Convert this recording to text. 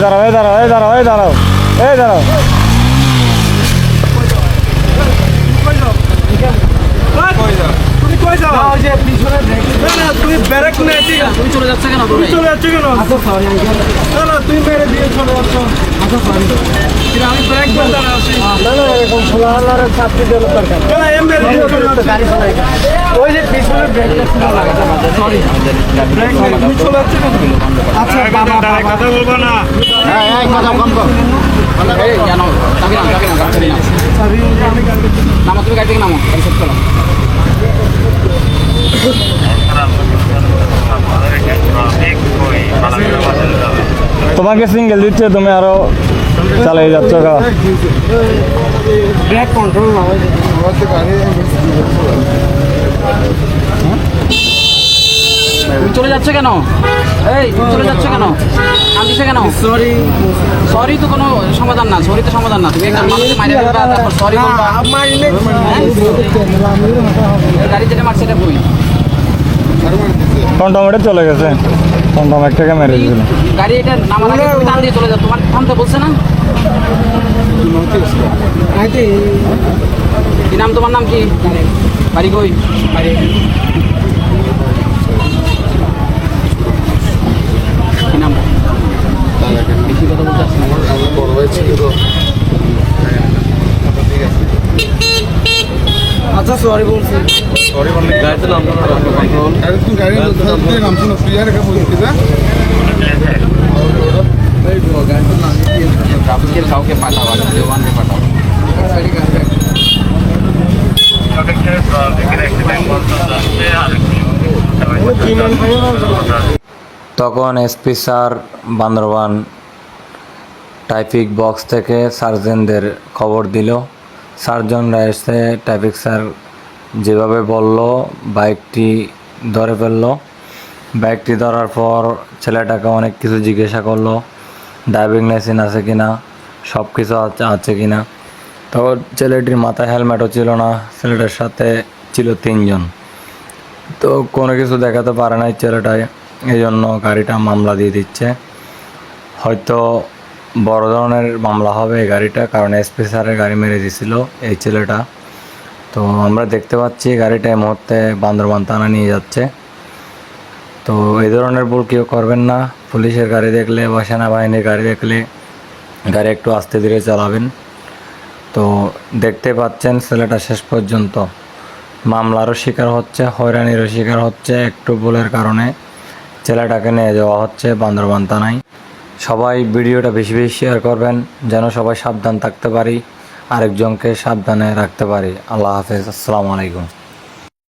দাঁড়াও, এই দাঁড়াও, এই দাঁড়াও, এই দাঁড়াও, এই দাঁড়াও। তুমি কই যাও? না, ওই যে পিছনে ব্রেক। না, তুমি ব্রেক না, ঠিক আছে। তুমি চলে যাচ্ছ কেন? তুমি চলে যাচ্ছ কেন? আচ্ছা সরি আঙ্কেল। না, তুমি মেরে দিয়ে চলে যাচ্ছ। আচ্ছা সরি। কিন্তু আমি ব্রেক করে দাঁড়া আছি। না, এরকম খোলার চাপতে দেওয়ার দরকার। না, এম মেরে দিয়ে চলে যাচ্ছ। গাড়ি চালাই। ওই যে পিছনে ব্রেকটা ছিল লাগাতে হবে। সরি। ব্রেক মেরে তুমি চলে যাচ্ছ কেন? আচ্ছা বাবা, কথা বলবো না। হ্যাঁ হ্যাঁ কথা কম কর এই জানো চাবি না গাড়ি না চাবি আমি গাড়ি নামো তুমি গাড়ি থেকে নামো গাড়ি সেট করো তোমাকে সিঙ্গেল দিচ্ছে, তুমি আরো চালিয়ে যাচ্ছ। ব্রেক কন্ট্রোল না হয়। তুমি চলে যাচ্ছ কেন? এই তুমি চলে যাচ্ছ কেন? নাম দিছে কেন? সরি। সরি তো কোনো সমাধান না, সরি তো সমাধান না। তুমি একটা মানুষকে মাইরে ফেলবা, তারপর সরি বলবা। গাড়ি যেটা মারছে এটা কই? টমটমেটে চলে গেছে, টমটম একটাকে মেরে দিয়েছিল। গাড়ি এটা নামার আগে তুমি টান দিয়ে চলে যাও, তোমার থামতে বলছে না? কি নাম তোমার? নাম কি? বাড়ি কই? কি নাম? বেশি কথা বলতে আসছে না। আচ্ছা সরি বলছি। গাড়িতে নাম কাউকে পাঠাও, দেওয়ানকে পাঠাও। তখন SP sir Bandarban traffic box থেকে সার্জেনদের খবর দিল। সার্জনরা এসে ট্রাফিক স্যার যেভাবে বলল বাইকটি ধরে ফেললো। বাইকটি ধরার পর ছেলেটাকে অনেক কিছু জিজ্ঞাসা করলো, ড্রাইভিং লাইসেন্স আছে কিনা, সব কিছু আছে কিনা। তো ছেলেটির মাথায় হেলমেটও ছিল না, ছেলেটার সাথে ছিল 3 জন। তো কোনো কিছু দেখাতে পারে নাই ছেলেটায়, এই জন্য গাড়িটা মামলা দিয়ে দিচ্ছে। হয়তো বড় ধরনের মামলা হবে এই গাড়িটা, কারণ এসপি স্যারের গাড়ি মেরে দিয়েছিল এই ছেলেটা। তো আমরা দেখতে পাচ্ছি গাড়িটা এই মুহূর্তে বান্দরবান থানা নিয়ে যাচ্ছে। তো এই ধরনের ভুল কেউ করবেন না। পুলিশের গাড়ি দেখলে বা সেনাবাহিনীর গাড়ি দেখলে গাড়ি একটু আস্তে ধীরে চালাবেন। তো দেখতে পাচ্ছেন ছেলেটা শেষ পর্যন্ত মামলারও শিকার হচ্ছে, হয়রানিরও শিকার হচ্ছে। একটু ভুলের কারণে ছেলেটাকে নিয়ে যাওয়া হচ্ছে বান্দরবান থানায়। সবাই ভিডিওটা বেশি বেশি শেয়ার করবেন, যেন সবাই সাবধান থাকতে পারি, আরেকজনকে সাবধানে রাখতে পারি। আল্লাহ হাফেজ, আসসালামু আলাইকুম।